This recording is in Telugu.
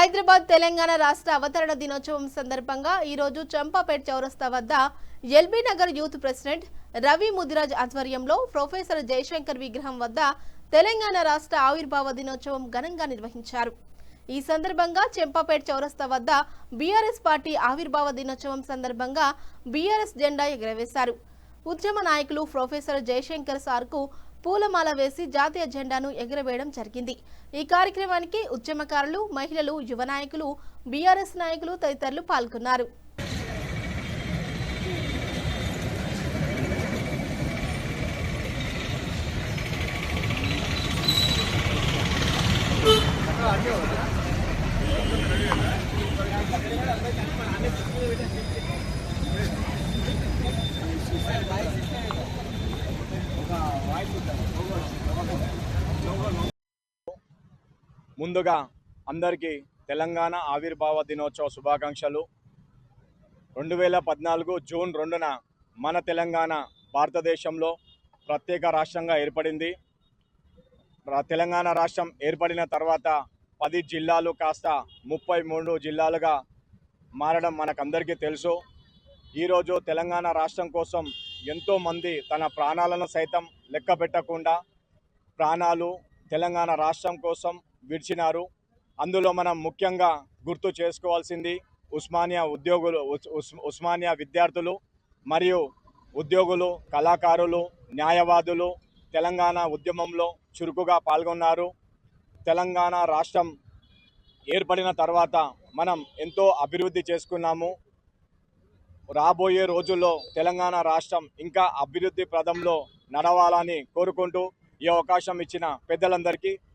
హైదరాబాద్ తెలంగాణ రాష్ట్ర అవతరణ దినోత్సవం సందర్భంగా ఈ రోజు చంపాపేట్ చౌరస్తా వద్ద LB Nagar youth president Ravi Mudiraj ఆధ్వర్యంలో ప్రొఫెసర్ జయశంకర్ విగ్రహం వద్ద తెలంగాణ రాష్ట్ర ఆవిర్భావ దినోత్సవం ఘనంగా నిర్వహించారు। ఈ సందర్భంగా చంపాపేట్ చౌరస్తా వద్ద బీఆర్ఎస్ పార్టీ ఆవిర్భావ దినోత్సవం సందర్భంగా బీఆర్ఎస్ జెండా ఎగురవేశారు। ఉద్యమ నాయకులు ప్రొఫెసర్ జయశంకర్ సార్కు పూలమాల వేసి జాతీయ జెండాను ఎగురవేయడం జరిగింది। ఈ కార్యక్రమానికి ఉద్యమకారులు, మహిళలు, యువ నాయకులు, బీఆర్ఎస్ నాయకులు తదితరులు పాల్గొన్నారు। ముందుగా అందరికీ తెలంగాణ ఆవిర్భావ దినోత్సవ శుభాకాంక్షలు। 2014 జూన్ 2న మన తెలంగాణ భారతదేశంలో ప్రత్యేక రాష్ట్రంగా ఏర్పడింది। తెలంగాణ రాష్ట్రం ఏర్పడిన తర్వాత 10 జిల్లాలు కాస్త 33 జిల్లాలుగా మారడం మనకందరికీ తెలుసు। ఈరోజు తెలంగాణ రాష్ట్రం కోసం ఎంతోమంది తన ప్రాణాలను సైతం లెక్క పెట్టకుండా ప్రాణాలు తెలంగాణ రాష్ట్రం కోసం విడిచినారు। అందులో మనం ముఖ్యంగా గుర్తు చేసుకోవాల్సింది ఉస్మానియా విద్యార్థులు మరియు ఉద్యోగులు, కళాకారులు, న్యాయవాదులు తెలంగాణ ఉద్యమంలో చురుకుగా పాల్గొన్నారు। తెలంగాణ రాష్ట్రం ఏర్పడిన తర్వాత మనం ఎంతో అభివృద్ధి చేసుకున్నాము। రాబోయే రోజుల్లో తెలంగాణ రాష్ట్రం ఇంకా అభివృద్ధి పదంలో నడవాలని కోరుకుంటూ ఈ అవకాశం ఇచ్చిన పెద్దలందరికీ